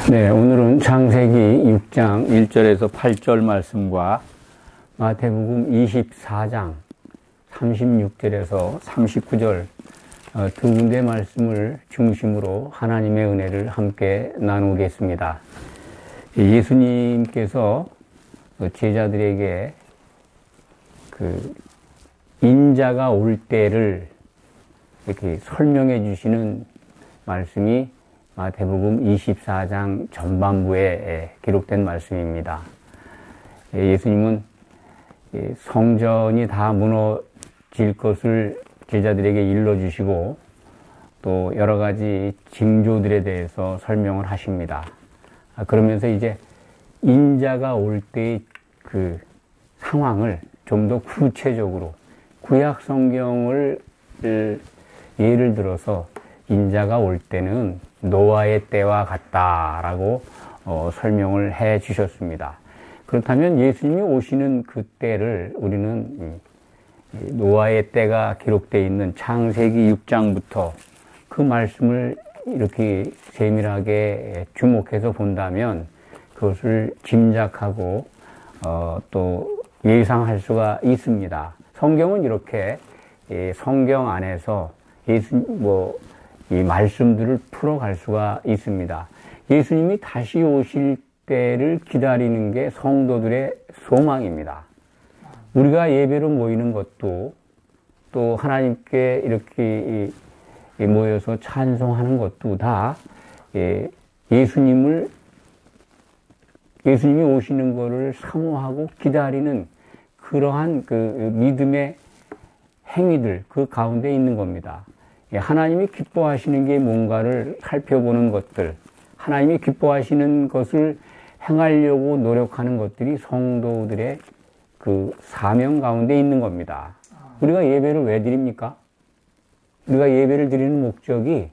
네, 오늘은 창세기 6장 1절에서 8절 말씀과 마태복음 24장 36절에서 39절 두 군데 말씀을 중심으로 하나님의 은혜를 함께 나누겠습니다. 예수님께서 제자들에게 인자가 올 때를 이렇게 설명해 주시는 말씀이 마태복음 24장 전반부에 기록된 말씀입니다. 예수님은 성전이 다 무너질 것을 제자들에게 일러주시고 또 여러 가지 징조들에 대해서 설명을 하십니다. 그러면서 이제 인자가 올 때의 그 상황을 좀 더 구체적으로 구약 성경을 예를 들어서 인자가 올 때는 노아의 때와 같다라고 설명을 해 주셨습니다. 그렇다면 예수님이 오시는 그 때를 우리는 노아의 때가 기록되어 있는 창세기 6장부터 그 말씀을 이렇게 세밀하게 주목해서 본다면 그것을 짐작하고 또 예상할 수가 있습니다. 성경은 이렇게 성경 안에서 이 말씀들을 풀어갈 수가 있습니다. 예수님이 다시 오실 때를 기다리는 게 성도들의 소망입니다. 우리가 예배로 모이는 것도 또 하나님께 이렇게 모여서 찬송하는 것도 다 예수님이 오시는 것을 사모하고 기다리는 그러한 그 믿음의 행위들 그 가운데 있는 겁니다. 하나님이 기뻐하시는 게 뭔가를 살펴보는 것들, 하나님이 기뻐하시는 것을 행하려고 노력하는 것들이 성도들의 그 사명 가운데 있는 겁니다. 우리가 예배를 왜 드립니까? 우리가 예배를 드리는 목적이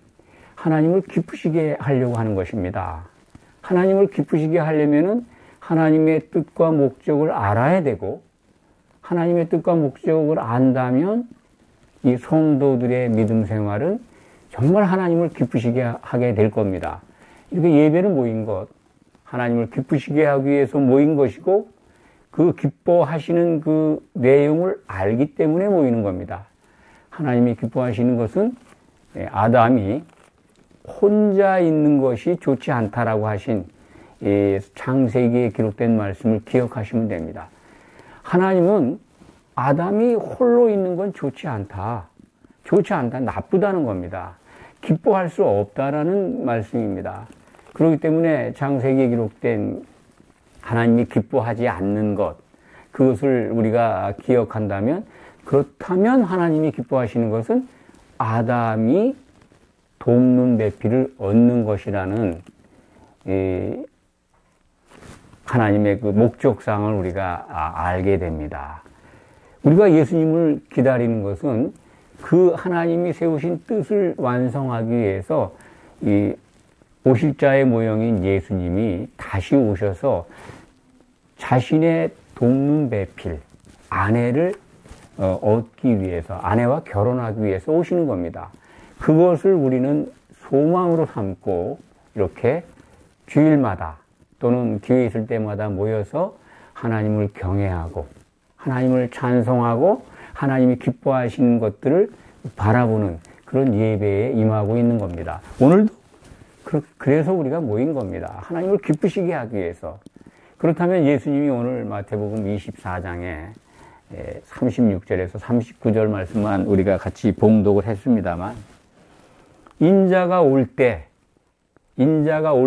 하나님을 기쁘시게 하려고 하는 것입니다. 하나님을 기쁘시게 하려면은 하나님의 뜻과 목적을 알아야 되고, 하나님의 뜻과 목적을 안다면 이 성도들의 믿음 생활은 정말 하나님을 기쁘시게 하게 될 겁니다. 이렇게 예배를 모인 것, 하나님을 기쁘시게 하기 위해서 모인 것이고 그 기뻐하시는 그 내용을 알기 때문에 모이는 겁니다. 하나님이 기뻐하시는 것은 아담이 혼자 있는 것이 좋지 않다라고 하신 창세기에 기록된 말씀을 기억하시면 됩니다. 하나님은 아담이 홀로 있는 건 좋지 않다. 좋지 않다. 나쁘다는 겁니다. 기뻐할 수 없다라는 말씀입니다. 그렇기 때문에 창세기에 기록된 하나님이 기뻐하지 않는 것, 그것을 우리가 기억한다면, 그렇다면 하나님이 기뻐하시는 것은 아담이 돕는 배필을 얻는 것이라는 하나님의 그 목적상을 우리가 알게 됩니다. 우리가 예수님을 기다리는 것은 그 하나님이 세우신 뜻을 완성하기 위해서 이 오실 자의 모형인 예수님이 다시 오셔서 자신의 돕는 배필, 아내를 얻기 위해서, 아내와 결혼하기 위해서 오시는 겁니다. 그것을 우리는 소망으로 삼고 이렇게 주일마다 또는 기회 있을 때마다 모여서 하나님을 경외하고 하나님을 찬송하고 하나님이 기뻐하시는 것들을 바라보는 그런 예배에 임하고 있는 겁니다. 오늘도 그래서 우리가 모인 겁니다. 하나님을 기쁘시게 하기 위해서. 그렇다면 예수님이 오늘 마태복음 24장에 36절에서 39절 말씀만 우리가 같이 봉독을 했습니다만 인자가 올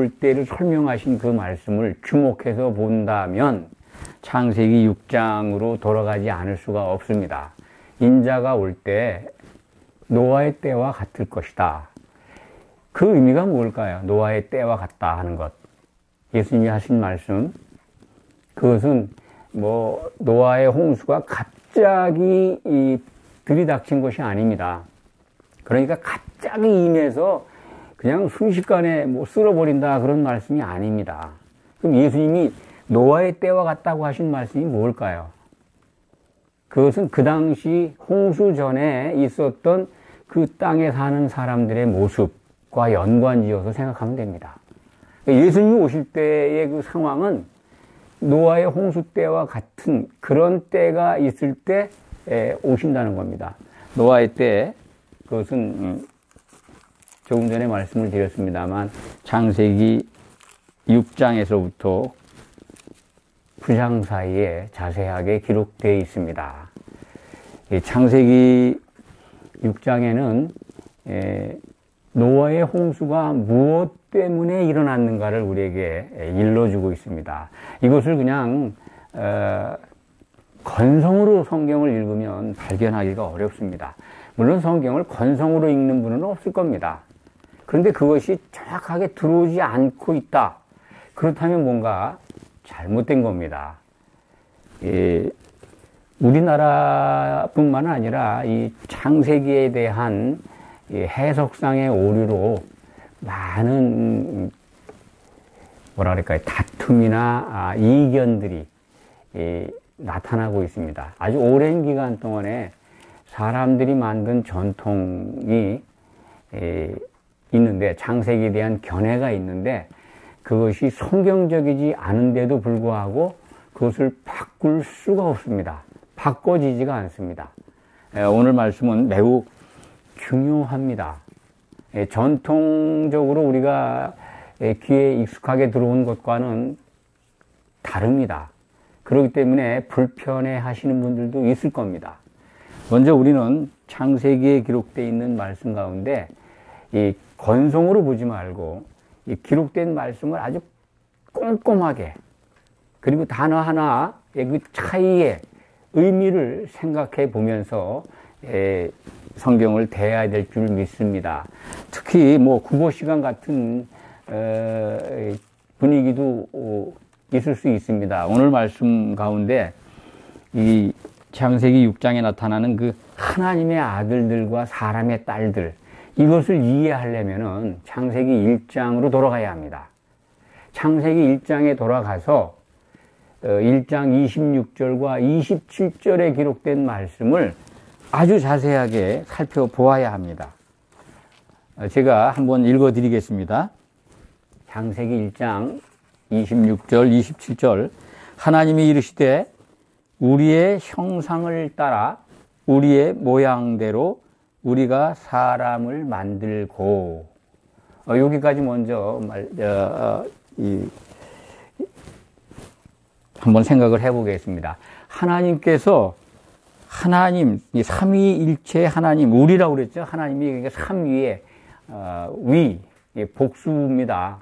때를 설명하신 그 말씀을 주목해서 본다면 창세기 6장으로 돌아가지 않을 수가 없습니다. 인자가 올 때 노아의 때와 같을 것이다. 그 의미가 뭘까요? 노아의 때와 같다 하는 것. 예수님이 하신 말씀, 그것은 노아의 홍수가 갑자기 들이닥친 것이 아닙니다. 그러니까 갑자기 임해서 그냥 순식간에 쓸어버린다 그런 말씀이 아닙니다. 그럼 예수님이 노아의 때와 같다고 하신 말씀이 뭘까요? 그것은 그 당시 홍수 전에 있었던 그 땅에 사는 사람들의 모습과 연관지어서 생각하면 됩니다. 예수님이 오실 때의 그 상황은 노아의 홍수 때와 같은 그런 때가 있을 때 오신다는 겁니다. 노아의 때, 그것은 조금 전에 말씀을 드렸습니다만 창세기 6장에서부터 9장 사이에 자세하게 기록되어 있습니다. 창세기 6장에는 노아의 홍수가 무엇 때문에 일어났는가를 우리에게 일러주고 있습니다. 이것을 그냥 건성으로 성경을 읽으면 발견하기가 어렵습니다. 물론 성경을 건성으로 읽는 분은 없을 겁니다. 그런데 그것이 정확하게 들어오지 않고 있다. 그렇다면 뭔가 잘못된 겁니다. 우리나라뿐만 아니라 이 창세기에 대한 해석상의 오류로 많은 다툼이나 이견들이 나타나고 있습니다. 아주 오랜 기간 동안에 사람들이 만든 전통이 있는데, 창세기에 대한 견해가 있는데, 그것이 성경적이지 않은데도 불구하고 그것을 바꿀 수가 없습니다. 바꿔지지가 않습니다. 오늘 말씀은 매우 중요합니다. 전통적으로 우리가 귀에 익숙하게 들어온 것과는 다릅니다. 그렇기 때문에 불편해 하시는 분들도 있을 겁니다. 먼저 우리는 창세기에 기록되어 있는 말씀 가운데 이 건성으로 보지 말고 이 기록된 말씀을 아주 꼼꼼하게, 그리고 단어 하나의 그 차이의 의미를 생각해 보면서 성경을 대해야 될 줄 믿습니다. 특히 국어 시간 같은 분위기도 있을 수 있습니다. 오늘 말씀 가운데 이 창세기 6장에 나타나는 그 하나님의 아들들과 사람의 딸들, 이것을 이해하려면은 창세기 1장으로 돌아가야 합니다. 창세기 1장에 돌아가서 1장 26절과 27절에 기록된 말씀을 아주 자세하게 살펴보아야 합니다. 제가 한번 읽어드리겠습니다. 창세기 1장 26절, 27절. 하나님이 이르시되 우리의 형상을 따라 우리의 모양대로 우리가 사람을 만들고, 여기까지 먼저 한번 생각을 해보겠습니다. 하나님께서 이 삼위일체 하나님, 우리라고 그랬죠. 하나님이 그러니까 삼위의 복수입니다.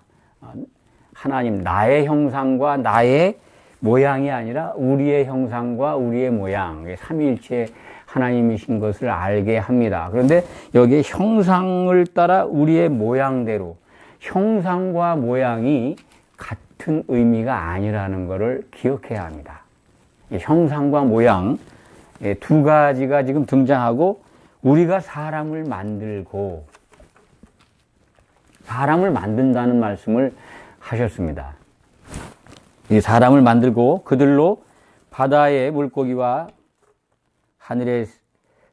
하나님, 나의 형상과 나의 모양이 아니라 우리의 형상과 우리의 모양, 삼위일체 하나님이신 것을 알게 합니다. 그런데 여기에 형상을 따라 우리의 모양대로, 형상과 모양이 같은 의미가 아니라는 것을 기억해야 합니다. 형상과 모양 두 가지가 지금 등장하고, 우리가 사람을 만들고, 사람을 만든다는 말씀을 하셨습니다. 이 사람을 만들고 그들로 바다의 물고기와 하늘의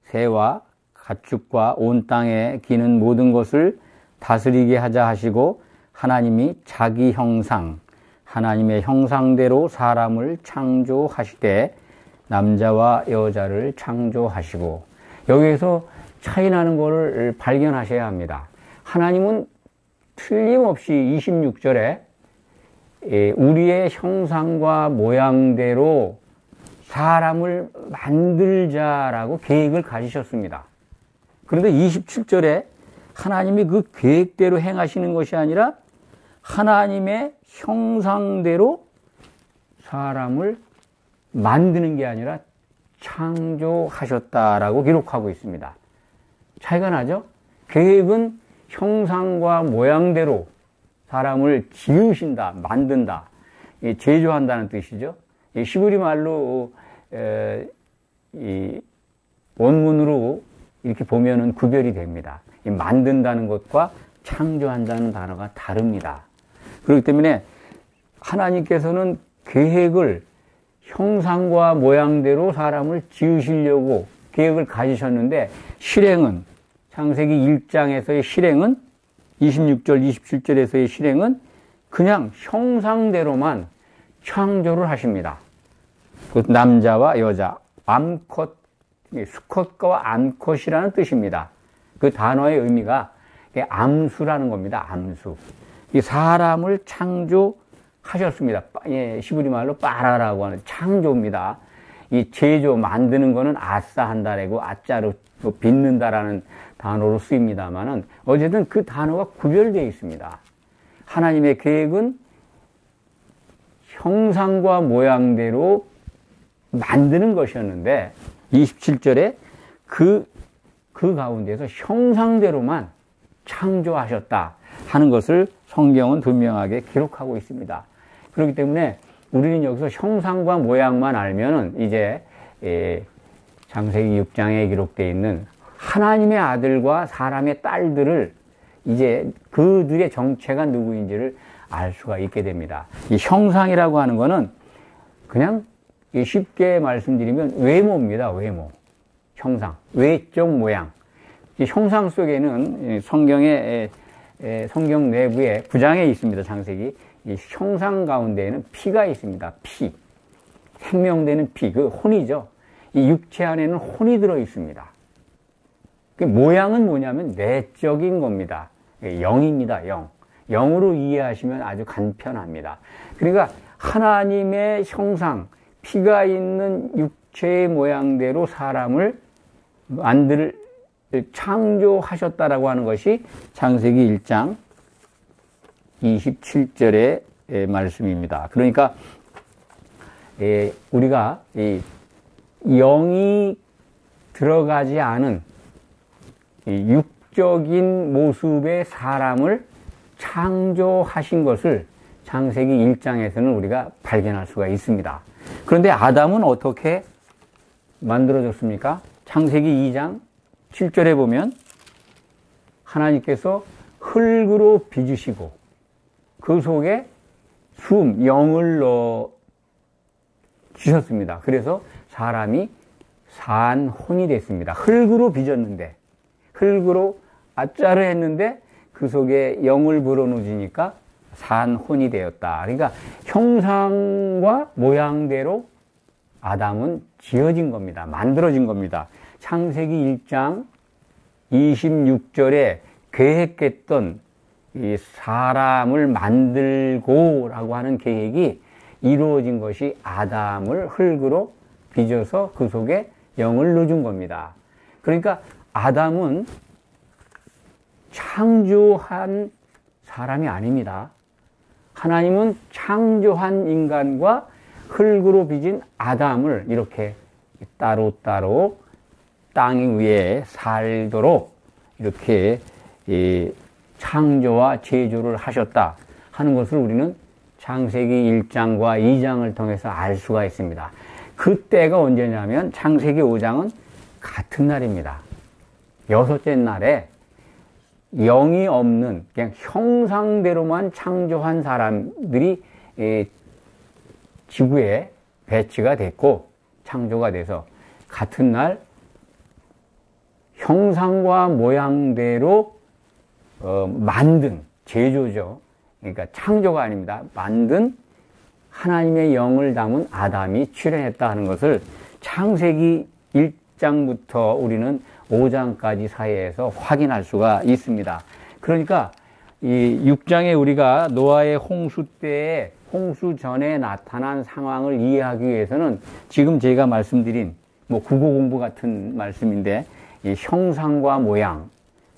새와 가축과 온 땅에 기는 모든 것을 다스리게 하자 하시고, 하나님이 자기 형상, 하나님의 형상대로 사람을 창조하시되 남자와 여자를 창조하시고, 여기에서 차이나는 것을 발견하셔야 합니다. 하나님은 틀림없이 26절에 우리의 형상과 모양대로 사람을 만들자라고 계획을 가지셨습니다. 그런데 27절에 하나님이 그 계획대로 행하시는 것이 아니라 하나님의 형상대로 사람을 만드는 게 아니라 창조하셨다라고 기록하고 있습니다. 차이가 나죠? 계획은 형상과 모양대로 사람을 지으신다, 만든다, 제조한다는 뜻이죠. 히브리 말로 원문으로 이렇게 보면은 구별이 됩니다. 만든다는 것과 창조한다는 단어가 다릅니다. 그렇기 때문에 하나님께서는 계획을 형상과 모양대로 사람을 지으시려고 계획을 가지셨는데, 실행은, 창세기 1장에서의 실행은, 26절, 27절에서의 실행은 그냥 형상대로만 창조를 하십니다. 그 남자와 여자, 암컷, 수컷과 암컷이라는 뜻입니다. 그 단어의 의미가 암수라는 겁니다. 암수. 이 사람을 창조하셨습니다. 시부리 말로 빠라라고 하는 창조입니다. 이 제조, 만드는 거는 아싸 한다라고 아짜로 빚는다라는 단어로 쓰입니다만은 어쨌든 그 단어가 구별되어 있습니다. 하나님의 계획은 형상과 모양대로 만드는 것이었는데 27절에 그 가운데서 형상대로만 창조하셨다 하는 것을 성경은 분명하게 기록하고 있습니다. 그렇기 때문에 우리는 여기서 형상과 모양만 알면은 이제 창세기 6장에 기록되어 있는 하나님의 아들과 사람의 딸들을 이제 그들의 정체가 누구인지를 알 수가 있게 됩니다. 이 형상이라고 하는 거는 그냥 쉽게 말씀드리면 외모입니다. 외모. 형상. 외적 모양. 이 형상 속에는 성경 내부에 9장에 있습니다. 창세기. 이 형상 가운데에는 피가 있습니다. 피. 생명되는 피. 그 혼이죠. 이 육체 안에는 혼이 들어 있습니다. 그 모양은 뭐냐면 내적인 겁니다. 영입니다. 영. 영으로 이해하시면 아주 간편합니다. 그러니까 하나님의 형상, 피가 있는 육체의 모양대로 사람을 창조하셨다라고 하는 것이 창세기 1장 27절의 말씀입니다. 그러니까 우리가 영이 들어가지 않은 육적인 모습의 사람을 창조하신 것을 창세기 1장에서는 우리가 발견할 수가 있습니다. 그런데 아담은 어떻게 만들어졌습니까? 창세기 2장 7절에 보면 하나님께서 흙으로 빚으시고 그 속에 영을 넣어 주셨습니다. 그래서 사람이 산혼이 됐습니다. 흙으로 빚었는데, 흙으로 아짜르 했는데 그 속에 영을 불어넣으니까 산혼이 되었다. 그러니까 형상과 모양대로 아담은 지어진 겁니다. 만들어진 겁니다. 창세기 1장 26절에 계획했던 이 사람을 만들고라고 하는 계획이 이루어진 것이 아담을 흙으로 빚어서 그 속에 영을 넣어준 겁니다. 그러니까 아담은 창조한 사람이 아닙니다. 하나님은 창조한 인간과 흙으로 빚은 아담을 이렇게 따로따로 땅 위에 살도록 이렇게 창조와 제조를 하셨다 하는 것을 우리는 창세기 1장과 2장을 통해서 알 수가 있습니다. 그때가 언제냐면 창세기 5장은 같은 날입니다. 여섯째 날에 영이 없는 그냥 형상대로만 창조한 사람들이 지구에 배치가 됐고 창조가 돼서 같은 날 형상과 모양대로 만든 제조죠. 그러니까 창조가 아닙니다. 만든 하나님의 영을 담은 아담이 출현했다 하는 것을 창세기 1장부터 우리는 5장까지 사이에서 확인할 수가 있습니다. 그러니까 이 6장에 우리가 노아의 홍수 때에 홍수 전에 나타난 상황을 이해하기 위해서는 지금 제가 말씀드린 국어 공부 같은 말씀인데 이 형상과 모양,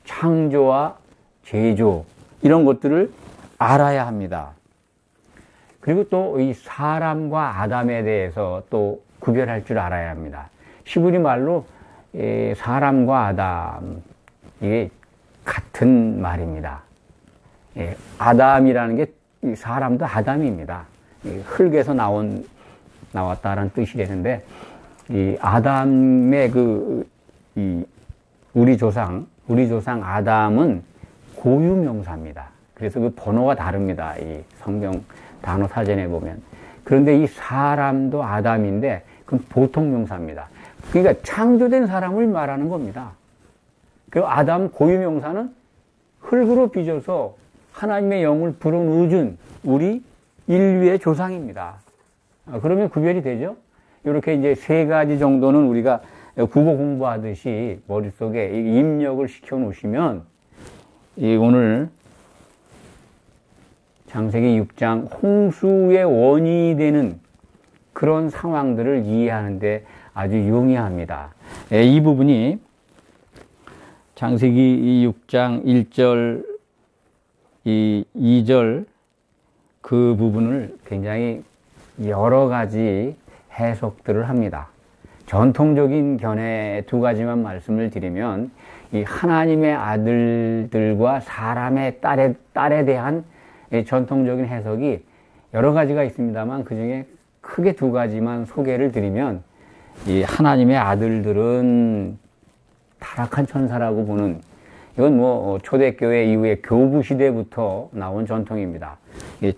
창조와 제조 이런 것들을 알아야 합니다. 그리고 또 이 사람과 아담에 대해서 또 구별할 줄 알아야 합니다. 히브리 말로 사람과 아담 이게 같은 말입니다. 아담이라는 게 사람도 아담입니다. 흙에서 나왔다라는 뜻이 되는데 이 아담의 우리 조상 아담은 고유명사입니다. 그래서 그 번호가 다릅니다. 이 성경 단어 사전에 보면. 그런데 이 사람도 아담인데 그건 보통 명사입니다. 그러니까 창조된 사람을 말하는 겁니다. 그 아담 고유명사는 흙으로 빚어서 하나님의 영을 불어넣어준 우리 인류의 조상입니다. 그러면 구별이 되죠? 이렇게 이제 세 가지 정도는 우리가 국어 공부하듯이 머릿속에 입력을 시켜 놓으시면 오늘 창세기 6장 홍수의 원인이 되는 그런 상황들을 이해하는데 아주 용이합니다. 이 부분이 창세기 6장 1절, 2절 그 부분을 굉장히 여러 가지 해석들을 합니다. 전통적인 견해 두 가지만 말씀을 드리면 이 하나님의 아들들과 사람의 딸에 대한 전통적인 해석이 여러 가지가 있습니다만 그 중에 크게 두 가지만 소개를 드리면 이 하나님의 아들들은 타락한 천사라고 보는 이건 뭐 초대교회 이후에 교부 시대부터 나온 전통입니다.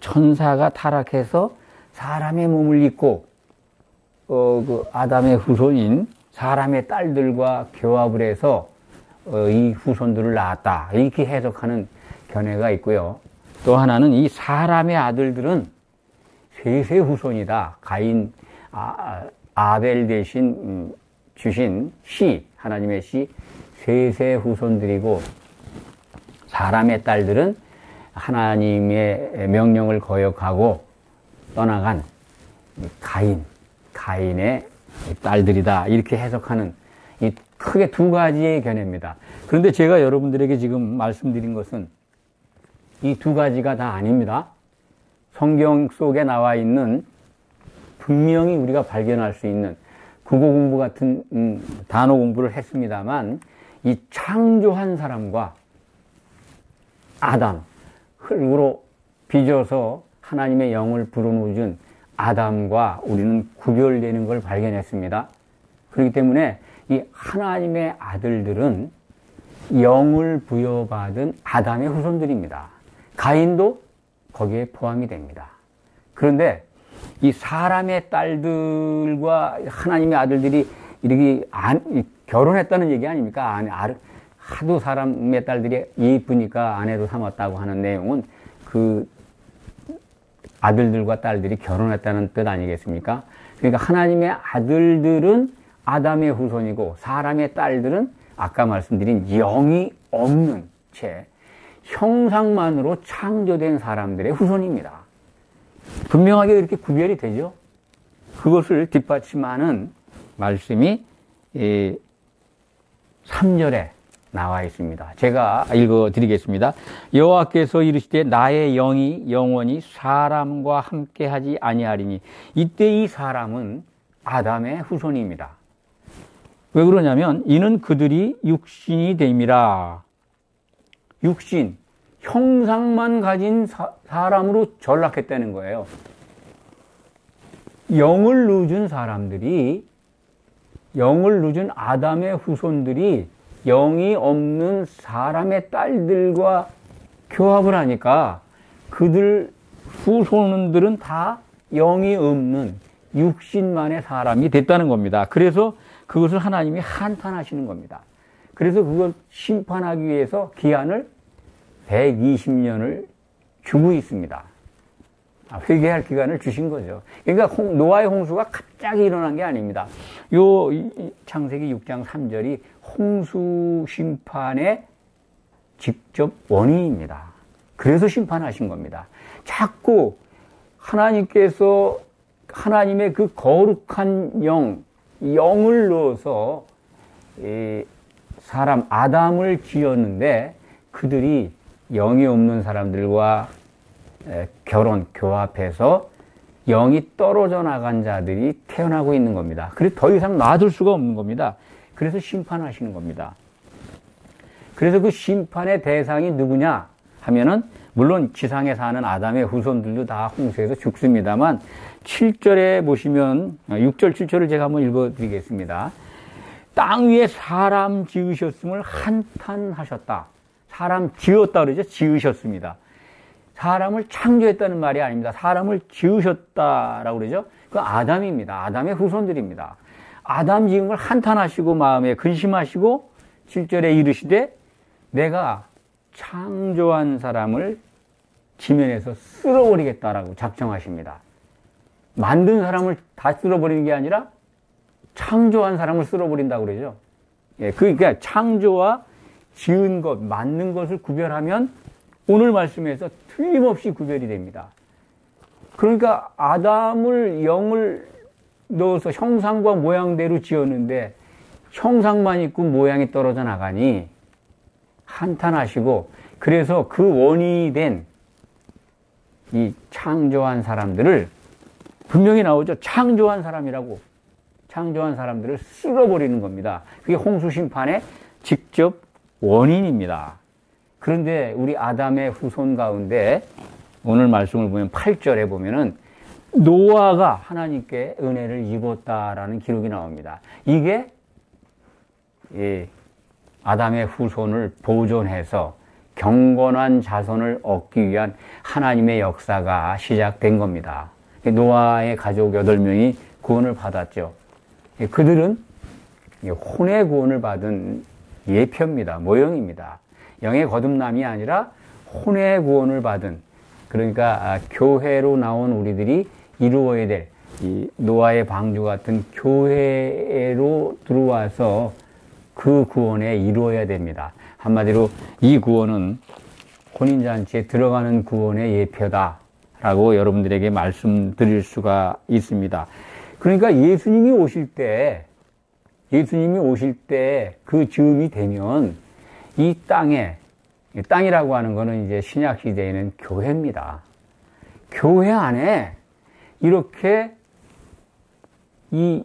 천사가 타락해서 사람의 몸을 입고 그 아담의 후손인 사람의 딸들과 교합을 해서 이 후손들을 낳았다 이렇게 해석하는 견해가 있고요. 또 하나는 이 사람의 아들들은 셋의 후손이다. 가인, 아벨 대신 주신 씨, 하나님의 씨, 셋의 후손들이고 사람의 딸들은 하나님의 명령을 거역하고 떠나간 가인의 딸들이다. 이렇게 해석하는 이 크게 두 가지의 견해입니다. 그런데 제가 여러분들에게 지금 말씀드린 것은 이 두 가지가 다 아닙니다. 성경 속에 나와 있는 분명히 우리가 발견할 수 있는 국어 공부 같은 단어 공부를 했습니다만 이 창조한 사람과 아담, 흙으로 빚어서 하나님의 영을 불어넣어준 아담과 우리는 구별되는 걸 발견했습니다. 그렇기 때문에 이 하나님의 아들들은 영을 부여받은 아담의 후손들입니다. 가인도 거기에 포함이 됩니다. 그런데 이 사람의 딸들과 하나님의 아들들이 이렇게 결혼했다는 얘기 아닙니까? 하도 사람의 딸들이 예쁘니까 아내로 삼았다고 하는 내용은 그 아들들과 딸들이 결혼했다는 뜻 아니겠습니까? 그러니까 하나님의 아들들은 아담의 후손이고 사람의 딸들은 아까 말씀드린 영이 없는 채 형상만으로 창조된 사람들의 후손입니다. 분명하게 그렇게 구별이 되죠. 그것을 뒷받침하는 말씀이 3절에 나와 있습니다. 제가 읽어드리겠습니다. 여호와께서 이르시되 나의 영이 영원히 사람과 함께하지 아니하리니. 이때 이 사람은 아담의 후손입니다. 왜 그러냐면 이는 그들이 육신이 됨이라. 육신, 형상만 가진 사람으로 전락했다는 거예요. 영을 누준 사람들이, 영을 누준 아담의 후손들이 영이 없는 사람의 딸들과 교합을 하니까 그들 후손들은 다 영이 없는 육신만의 사람이 됐다는 겁니다. 그래서 그것을 하나님이 한탄하시는 겁니다. 그래서 그걸 심판하기 위해서 기한을 120년을 주고 있습니다. 회개할 기간을 주신 거죠. 그러니까 노아의 홍수가 갑자기 일어난 게 아닙니다. 요 창세기 6장 3절이 홍수 심판의 직접 원인입니다. 그래서 심판하신 겁니다. 자꾸 하나님께서 하나님의 그 거룩한 영을 넣어서 사람 아담을 지었는데 그들이 영이 없는 사람들과 교합해서 영이 떨어져 나간 자들이 태어나고 있는 겁니다. 그래서 더 이상 놔둘 수가 없는 겁니다. 그래서 심판하시는 겁니다. 그래서 그 심판의 대상이 누구냐 하면은 물론 지상에 사는 아담의 후손들도 다 홍수에서 죽습니다만 7절에 보시면 6절 7절을 제가 한번 읽어드리겠습니다. 땅 위에 사람 지으셨음을 한탄하셨다. 사람 지었다 그러죠. 지으셨습니다. 사람을 창조했다는 말이 아닙니다. 사람을 지으셨다라고 그러죠. 그 아담입니다. 아담의 후손들입니다. 아담 지은 걸 한탄하시고 마음에 근심하시고 7절에 이르시되 내가 창조한 사람을 지면에서 쓸어버리겠다라고 작정하십니다. 만든 사람을 다 쓸어버리는 게 아니라 창조한 사람을 쓸어버린다고 그러죠. 예, 그러니까 창조와 지은 것, 만든 것을 구별하면 오늘 말씀에서 틀림없이 구별이 됩니다. 그러니까 아담을 영을 넣어서 형상과 모양대로 지었는데 형상만 있고 모양이 떨어져 나가니 한탄하시고, 그래서 그 원인이 된 이 창조한 사람들을, 분명히 나오죠. 창조한 사람이라고. 창조한 사람들을 쓸어버리는 겁니다. 그게 홍수 심판의 직접 원인입니다. 그런데 우리 아담의 후손 가운데 오늘 말씀을 보면 8절에 보면은 노아가 하나님께 은혜를 입었다라는 기록이 나옵니다. 이게 아담의 후손을 보존해서 경건한 자손을 얻기 위한 하나님의 역사가 시작된 겁니다. 노아의 가족 8명이 구원을 받았죠. 그들은 혼의 구원을 받은 예표입니다. 모형입니다. 영의 거듭남이 아니라 혼의 구원을 받은, 그러니까 교회로 나온 우리들이 이루어야 될 이 노아의 방주 같은 교회로 들어와서 그 구원에 이루어야 됩니다. 한마디로 이 구원은 혼인잔치에 들어가는 구원의 예표다라고 여러분들에게 말씀드릴 수가 있습니다. 그러니까 예수님이 오실 때 그 즈음이 되면 이 땅이라고 하는 거는 이제 신약 시대에는 교회입니다. 교회 안에 이렇게 이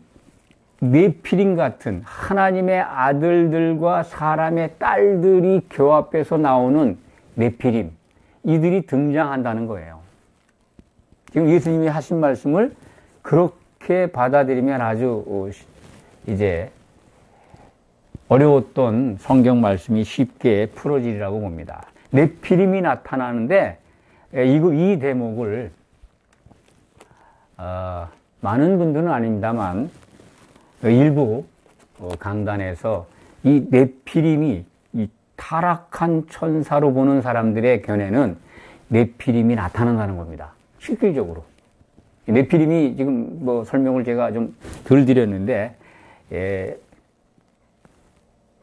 네피림 같은 하나님의 아들들과 사람의 딸들이 교합해서 나오는 네피림, 이들이 등장한다는 거예요. 지금 예수님이 하신 말씀을 그렇게 받아들이면 아주 이제 어려웠던 성경 말씀이 쉽게 풀어지리라고 봅니다. 네피림이 나타나는데 이 대목을 많은 분들은 아닙니다만 일부 강단에서 이 네피림이 이 타락한 천사로 보는 사람들의 견해는 네피림이 나타난다는 겁니다. 실질적으로. 네피림이 지금 뭐 설명을 제가 좀 덜 드렸는데,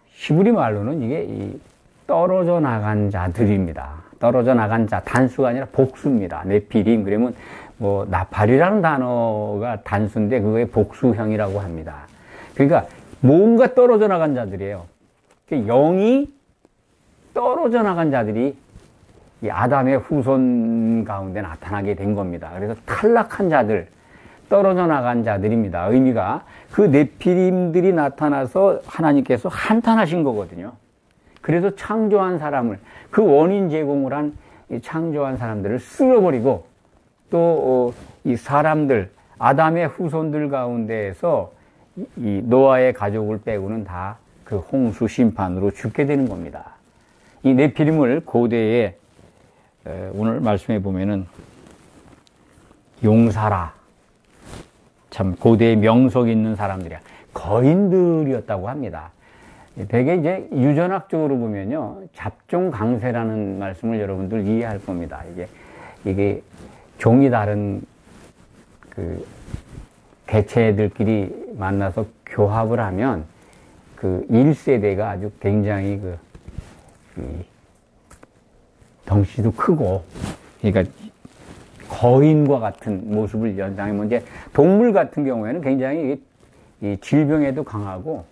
히브리 말로는 이게 이 떨어져 나간 자들입니다. 떨어져 나간 자, 단수가 아니라 복수입니다. 네피림. 그러면 뭐 나팔이라는 단어가 단수인데 그거의 복수형이라고 합니다. 그러니까 뭔가 떨어져 나간 자들이에요. 영이 떨어져 나간 자들이 이 아담의 후손 가운데 나타나게 된 겁니다. 그래서 탈락한 자들, 떨어져 나간 자들입니다. 의미가 그 네피림들이 나타나서 하나님께서 한탄하신 거거든요. 그래서 창조한 사람을, 그 원인 제공을 한 창조한 사람들을 쓸어버리고 또 이 사람들, 아담의 후손들 가운데에서 이 노아의 가족을 빼고는 다 그 홍수 심판으로 죽게 되는 겁니다. 이 네피림을 고대에 오늘 말씀해 보면은 용사라, 참 고대에 명석 있는 사람들이야, 거인들이었다고 합니다. 되게 이제 유전학적으로 보면요, 잡종 강세라는 말씀을 여러분들 이해할 겁니다. 이게 종이 다른 그 개체들끼리 만나서 교합을 하면 그 1세대가 아주 굉장히 덩치도 크고, 그러니까 거인과 같은 모습을 연상하면, 이제 동물 같은 경우에는 굉장히 이 질병에도 강하고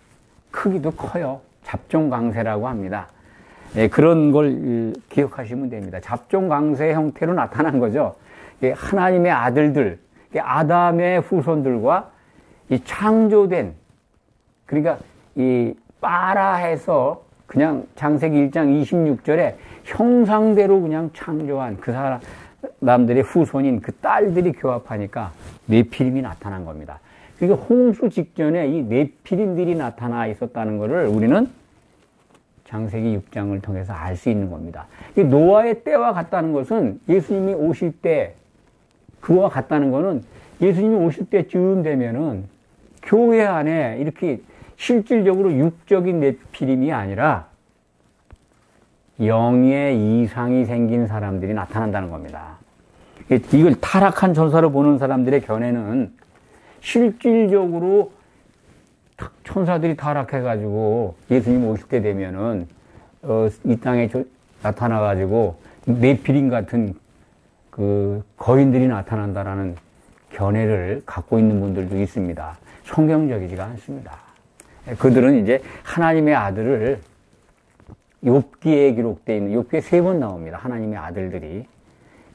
크기도 커요. 잡종강세라고 합니다. 네, 그런 걸 기억하시면 됩니다. 잡종강세 형태로 나타난 거죠. 하나님의 아들들, 아담의 후손들과 이 창조된, 그러니까 이 빠라해서 그냥 창세기 1장 26절에 형상대로 그냥 창조한 그 사람들의 후손인 그 딸들이 교합하니까 네피림이 나타난 겁니다. 그러니까 홍수 직전에 이 네피림들이 나타나 있었다는 것을 우리는 창세기 6장을 통해서 알 수 있는 겁니다. 노아의 때와 같다는 것은 예수님이 오실 때, 그와 같다는 것은 예수님이 오실 때쯤 되면은 교회 안에 이렇게 실질적으로 육적인 네피림이 아니라 영의 이상이 생긴 사람들이 나타난다는 겁니다. 이걸 타락한 천사로 보는 사람들의 견해는 실질적으로 천사들이 타락해가지고 예수님 오실 때 되면은 이 땅에 나타나가지고 네피림 같은 그 거인들이 나타난다라는 견해를 갖고 있는 분들도 있습니다. 성경적이지가 않습니다. 그들은 이제 하나님의 아들을 욥기에 기록되어 있는 욥기에 3번 나옵니다. 하나님의 아들들이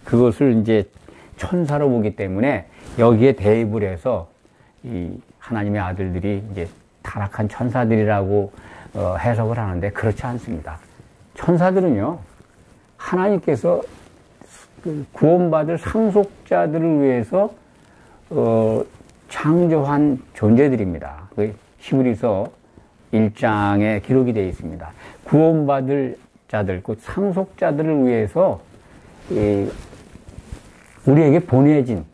그것을 이제 천사로 보기 때문에 여기에 대입을 해서 이 하나님의 아들들이 이제 타락한 천사들이라고 해석을 하는데 그렇지 않습니다. 천사들은요, 하나님께서 구원받을 상속자들을 위해서 창조한 존재들입니다. 히브리서 1장에 기록이 되어 있습니다. 구원받을 자들, 그 상속자들을 위해서 우리에게 보내진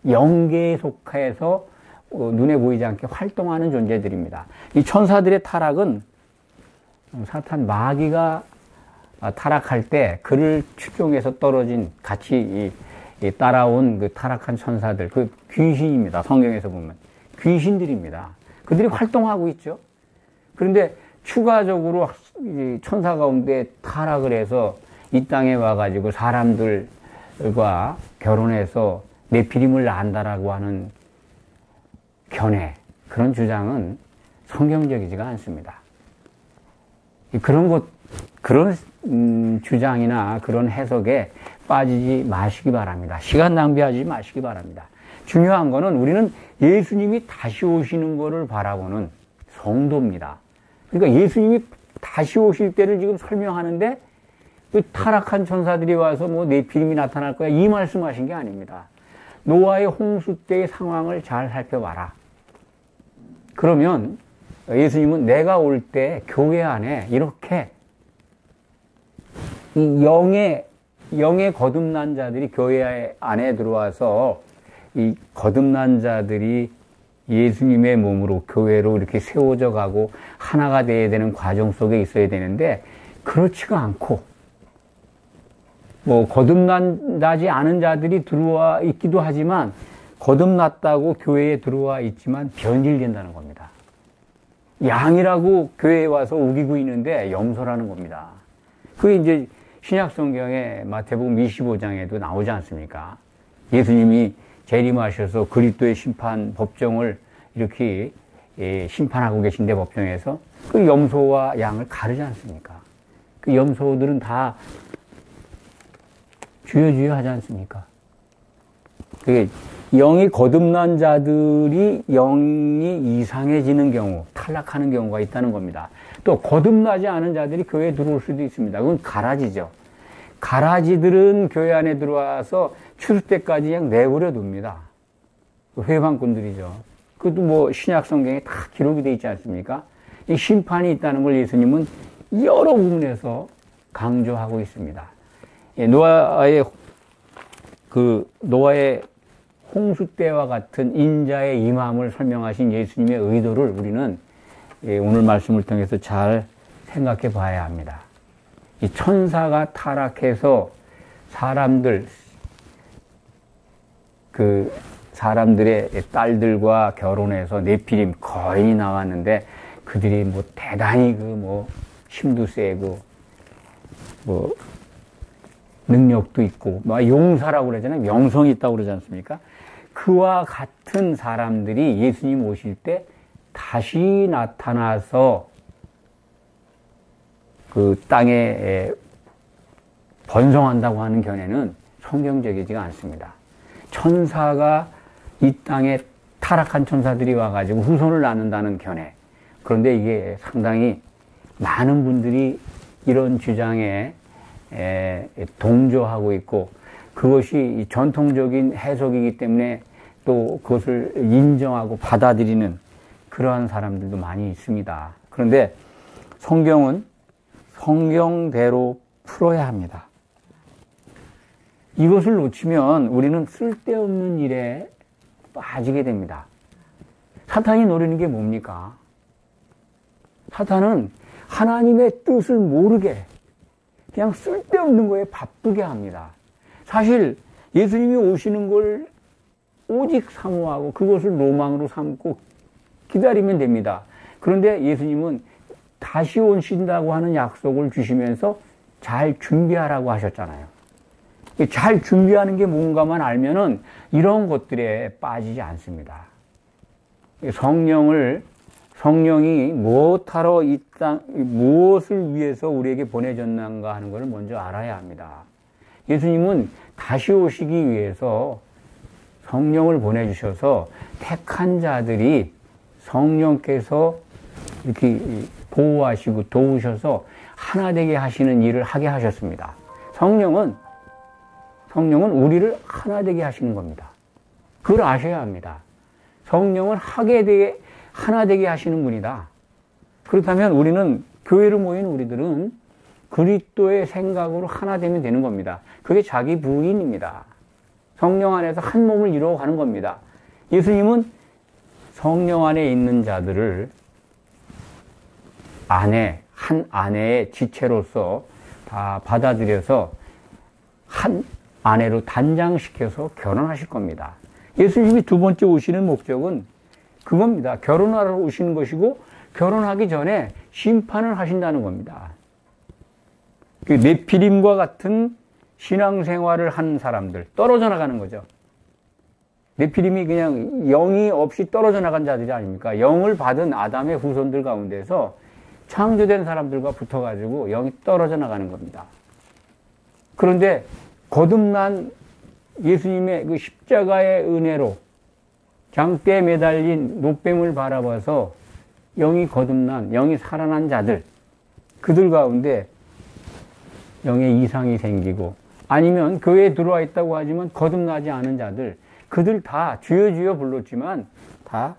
영계에 속해서 눈에 보이지 않게 활동하는 존재들입니다. 이 천사들의 타락은 사탄 마귀가 타락할 때 그를 추종해서 떨어진 같이 따라온 그 타락한 천사들, 그 귀신입니다. 성경에서 보면 귀신들입니다. 그들이 활동하고 있죠. 그런데 추가적으로 천사 가운데 타락을 해서 이 땅에 와가지고 사람들과 결혼해서 네피림을 낳는다라고 하는 견해, 그런 주장은 성경적이지가 않습니다. 그런 주장이나 그런 해석에 빠지지 마시기 바랍니다. 시간 낭비하지 마시기 바랍니다. 중요한 거는 우리는 예수님이 다시 오시는 것을 바라보는 성도입니다. 그러니까 예수님이 다시 오실 때를 지금 설명하는데 그 타락한 천사들이 와서 뭐 네피림이 나타날 거야 이 말씀하신 게 아닙니다. 노아의 홍수 때의 상황을 잘 살펴봐라. 그러면 예수님은 내가 올 때 교회 안에 이렇게 이 영의 거듭난 자들이 교회 안에 들어와서 이 거듭난 자들이 예수님의 몸으로 교회로 이렇게 세워져 가고 하나가 되어야 되는 과정 속에 있어야 되는데 그렇지가 않고 뭐 거듭나지 않은 자들이 들어와 있기도 하지만 거듭났다고 교회에 들어와 있지만 변질된다는 겁니다. 양이라고 교회에 와서 우기고 있는데 염소라는 겁니다. 그게 이제 신약성경에 마태복음 25장에도 나오지 않습니까? 예수님이 재림하셔서 그리스도의 심판 법정을 이렇게 심판하고 계신데 법정에서 그 염소와 양을 가르지 않습니까? 그 염소들은 다 주여주여 하지 않습니까? 그게 영이 거듭난 자들이 영이 이상해지는 경우, 탈락하는 경우가 있다는 겁니다. 또 거듭나지 않은 자들이 교회에 들어올 수도 있습니다. 그건 가라지죠. 가라지들은 교회 안에 들어와서 추수 때까지 그냥 내버려 둡니다. 회방꾼들이죠. 그것도 뭐 신약 성경에 다 기록이 되어 있지 않습니까? 이 심판이 있다는 걸 예수님은 여러 부분에서 강조하고 있습니다. 노아의 홍수 때와 같은 인자의 임함을 설명하신 예수님의 의도를 우리는 오늘 말씀을 통해서 잘 생각해 봐야 합니다. 이 천사가 타락해서 사람들의 딸들과 결혼해서 네피림 거인이 나왔는데 그들이 뭐 대단히 힘도 세고 능력도 있고 용사라고 그러잖아요. 명성이 있다고 그러지 않습니까? 그와 같은 사람들이 예수님 오실 때 다시 나타나서 그 땅에 번성한다고 하는 견해는 성경적이지가 않습니다. 천사가 이 땅에 타락한 천사들이 와가지고 후손을 낳는다는 견해. 그런데 이게 상당히 많은 분들이 이런 주장에 동조하고 있고 그것이 전통적인 해석이기 때문에 또 그것을 인정하고 받아들이는 그러한 사람들도 많이 있습니다. 그런데 성경은 성경대로 풀어야 합니다. 이것을 놓치면 우리는 쓸데없는 일에 빠지게 됩니다. 사탄이 노리는 게 뭡니까? 사탄은 하나님의 뜻을 모르게 그냥 쓸데없는 거에 바쁘게 합니다. 사실 예수님이 오시는 걸 오직 사모하고 그것을 로망으로 삼고 기다리면 됩니다. 그런데 예수님은 다시 오신다고 하는 약속을 주시면서 잘 준비하라고 하셨잖아요. 잘 준비하는 게 뭔가만 알면은 이런 것들에 빠지지 않습니다. 성령이 무엇하러 이 땅, 무엇을 위해서 우리에게 보내졌는가 하는 것을 먼저 알아야 합니다. 예수님은 다시 오시기 위해서 성령을 보내주셔서 택한 자들이 성령께서 이렇게 보호하시고 도우셔서 하나 되게 하시는 일을 하게 하셨습니다. 성령은 우리를 하나 되게 하시는 겁니다. 그걸 아셔야 합니다. 성령은 하나 되게 하시는 분이다. 그렇다면 우리는 교회로 모인 우리들은 그리스도의 생각으로 하나 되면 되는 겁니다. 그게 자기 부인입니다. 성령 안에서 한 몸을 이루어가는 겁니다. 예수님은 성령 안에 있는 자들을 한 아내의 지체로서 다 받아들여서 한 아내로 단장시켜서 결혼하실 겁니다. 예수님이 두 번째 오시는 목적은 그겁니다. 결혼하러 오시는 것이고 결혼하기 전에 심판을 하신다는 겁니다. 그 네피림과 같은 신앙생활을 한 사람들, 떨어져 나가는 거죠. 네피림이 그냥 영이 없이 떨어져 나간 자들이 아닙니까? 영을 받은 아담의 후손들 가운데서 창조된 사람들과 붙어가지고 영이 떨어져 나가는 겁니다. 그런데 거듭난 예수님의 그 십자가의 은혜로 장대에 매달린 노뱀을 바라봐서 영이 거듭난, 영이 살아난 자들, 그들 가운데 영의 이상이 생기고 아니면 교회에 들어와 있다고 하지만 거듭나지 않은 자들, 그들 다 주여 주여 불렀지만 다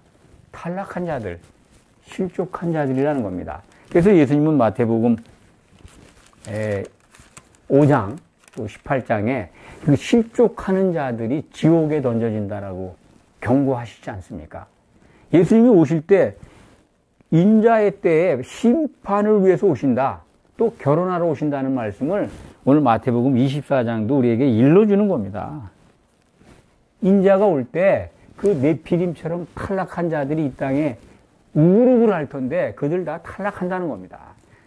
탈락한 자들, 실족한 자들이라는 겁니다. 그래서 예수님은 마태복음 5장 또 18장에 실족하는 자들이 지옥에 던져진다라고 경고하시지 않습니까? 예수님이 오실 때 인자의 때에 심판을 위해서 오신다. 또 결혼하러 오신다는 말씀을 오늘 마태복음 24장도 우리에게 일러주는 겁니다. 인자가 올 때 그 네피림처럼 탈락한 자들이 이 땅에 우글우글 할 텐데 그들 다 탈락한다는 겁니다.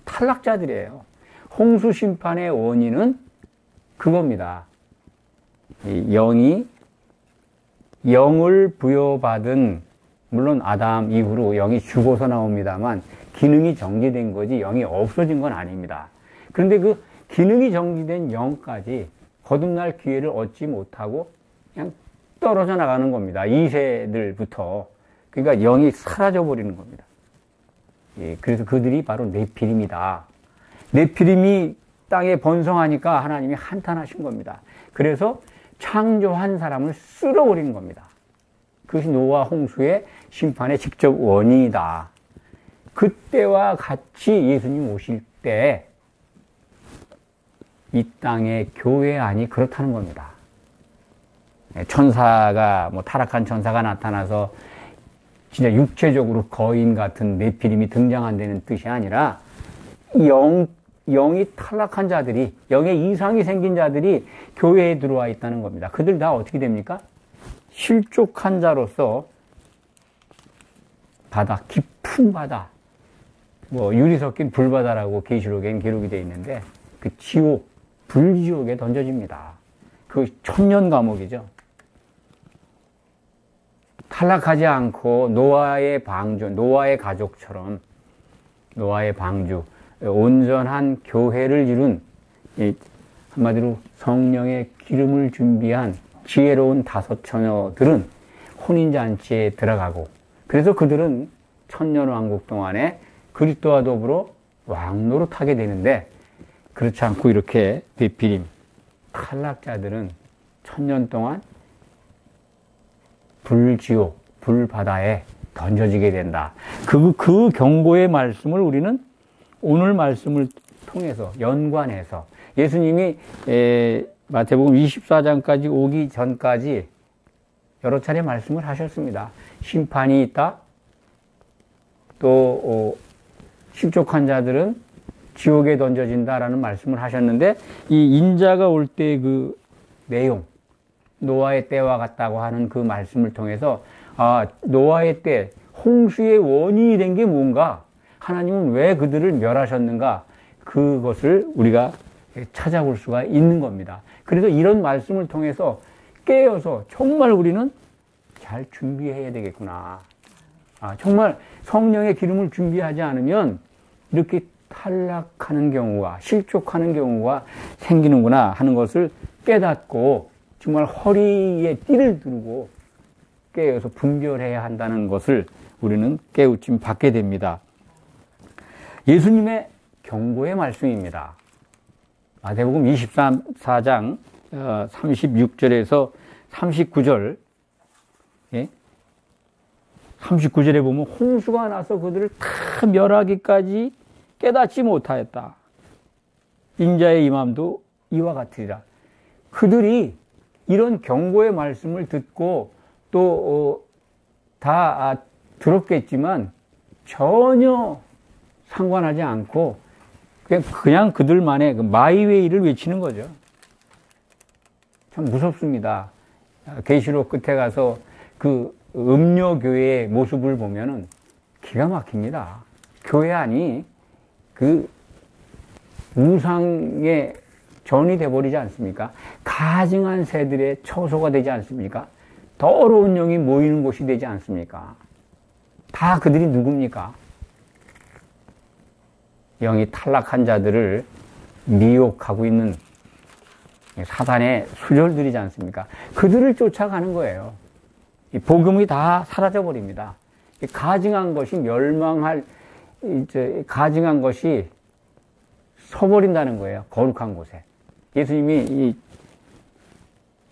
탈락자들이에요. 홍수 심판의 원인은 그겁니다. 영을 부여받은, 물론 아담 이후로 영이 죽어서 나옵니다만 기능이 정지된 거지 영이 없어진 건 아닙니다. 그런데 그 기능이 정지된 영까지 거듭날 기회를 얻지 못하고 그냥 떨어져 나가는 겁니다. 2세들부터. 그러니까 영이 사라져 버리는 겁니다. 그래서 그들이 바로 네피림이다. 네피림이 땅에 번성하니까 하나님이 한탄하신 겁니다. 그래서 창조한 사람을 쓸어버리는 겁니다. 그것이 노아 홍수의 심판의 직접 원인이다. 그때와 같이 예수님 오실 때 이 땅의 교회 안이 그렇다는 겁니다. 천사가, 타락한 천사가 나타나서 진짜 육체적으로 거인 같은 네피림이 등장한다는 뜻이 아니라 영이 탈락한 자들이, 영의 이상이 생긴 자들이 교회에 들어와 있다는 겁니다. 그들 다 어떻게 됩니까? 실족한 자로서 바다, 깊은 바다, 유리 섞인 불바다라고 계시록엔 기록이 되어 있는데 그 지옥, 불지옥에 던져집니다. 그 천년 감옥이죠. 탈락하지 않고 노아의 방주, 노아의 가족처럼 노아의 방주, 온전한 교회를 이룬 한마디로 성령의 기름을 준비한 지혜로운 다섯 처녀들은 혼인잔치에 들어가고, 그래서 그들은 천년왕국 동안에 그리스도와 더불어 왕노릇하게 되는데, 그렇지 않고 이렇게 네피림 탈락자들은 천년 동안 불지옥, 불바다에 던져지게 된다. 그 경고의 말씀을 우리는 오늘 말씀을 통해서 연관해서 예수님이 마태복음 24장까지 오기 전까지 여러 차례 말씀을 하셨습니다. 심판이 있다. 또 실족한 자들은 지옥에 던져진다라는 말씀을 하셨는데, 이 인자가 올 때 그 내용, 노아의 때와 같다고 하는 그 말씀을 통해서, 노아의 때, 홍수의 원인이 된 게 뭔가, 하나님은 왜 그들을 멸하셨는가, 그것을 우리가 찾아볼 수가 있는 겁니다. 그래서 이런 말씀을 통해서 깨어서 정말 우리는 잘 준비해야 되겠구나. 정말 성령의 기름을 준비하지 않으면 이렇게 탈락하는 경우가, 실족하는 경우가 생기는구나 하는 것을 깨닫고 정말 허리에 띠를 두르고 깨어서 분별해야 한다는 것을 우리는 깨우침 받게 됩니다. 예수님의 경고의 말씀입니다. 마태복음 24장 36절에서 39절, 39절에 보면 홍수가 나서 그들을 다 멸하기까지 깨닫지 못하였다. 인자의 임함도 이와 같으리라. 그들이 이런 경고의 말씀을 듣고 또 다 들었겠지만 전혀 상관하지 않고 그냥 그들만의 그 마이웨이를 외치는 거죠. 참 무섭습니다. 계시록 끝에 가서 그 음료교회의 모습을 보면은 기가 막힙니다. 교회 안이 그 우상의 전이 돼버리지 않습니까? 가증한 새들의 처소가 되지 않습니까? 더러운 영이 모이는 곳이 되지 않습니까? 다 그들이 누굽니까? 영이 탈락한 자들을 미혹하고 있는 사단의 수절들이지 않습니까? 그들을 쫓아가는 거예요. 이 복음이 다 사라져버립니다. 가증한 것이 멸망할, 가증한 것이 서버린다는 거예요. 거룩한 곳에. 예수님이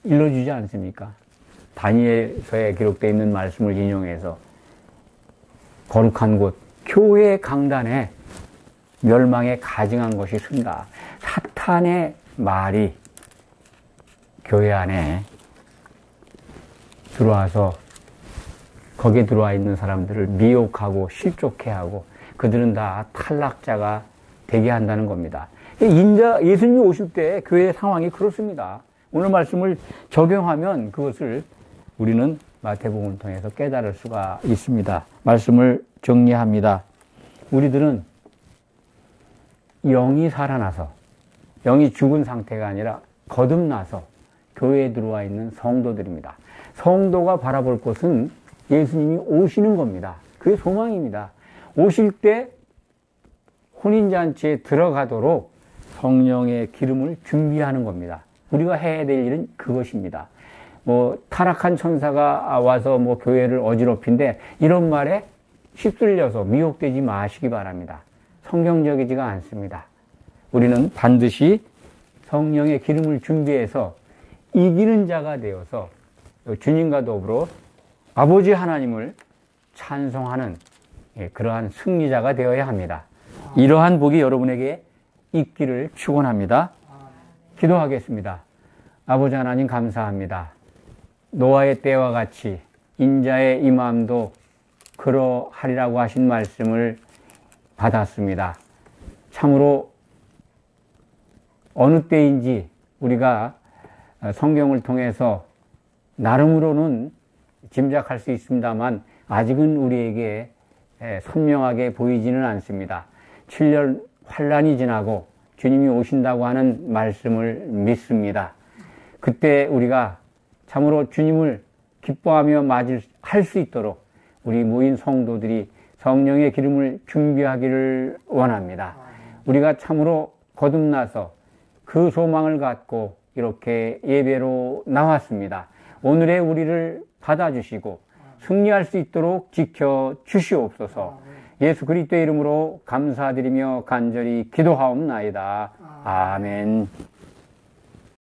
일러주지 않습니까? 다니엘서에 기록되어 있는 말씀을 인용해서 거룩한 곳, 교회 강단에 멸망에 가증한 것이 쓴다. 사탄의 말이 교회 안에 들어와서 거기에 들어와 있는 사람들을 미혹하고 실족해 하고 그들은 다 탈락자가 되게 한다는 겁니다. 예수님이 오실 때 교회의 상황이 그렇습니다. 오늘 말씀을 적용하면 그것을 우리는 마태복음을 통해서 깨달을 수가 있습니다. 말씀을 정리합니다. 우리들은 영이 살아나서, 영이 죽은 상태가 아니라 거듭나서 교회에 들어와 있는 성도들입니다. 성도가 바라볼 곳은 예수님이 오시는 겁니다. 그게 소망입니다. 오실 때 혼인잔치에 들어가도록 성령의 기름을 준비하는 겁니다. 우리가 해야 될 일은 그것입니다. 타락한 천사가 와서 교회를 어지럽힌데 이런 말에 휩쓸려서 미혹되지 마시기 바랍니다. 성경적이지가 않습니다. 우리는 반드시 성령의 기름을 준비해서 이기는 자가 되어서 주님과 더불어 아버지 하나님을 찬송하는 그러한 승리자가 되어야 합니다. 이러한 복이 여러분에게 있기를 축원합니다. 기도하겠습니다. 아버지 하나님 감사합니다. 노아의 때와 같이 인자의 임함도 그러하리라고 하신 말씀을 받았습니다. 참으로 어느 때인지 우리가 성경을 통해서 나름으로는 짐작할 수 있습니다만 아직은 우리에게 선명하게 보이지는 않습니다. 7년 환란이 지나고 주님이 오신다고 하는 말씀을 믿습니다. 그때 우리가 참으로 주님을 기뻐하며 맞이할 수 있도록 우리 모인 성도들이 성령의 기름을 준비하기를 원합니다. 우리가 참으로 거듭나서 그 소망을 갖고 이렇게 예배로 나왔습니다. 오늘의 우리를 받아주시고 승리할 수 있도록 지켜주시옵소서. 예수 그리스도의 이름으로 감사드리며 간절히 기도하옵나이다. 아멘.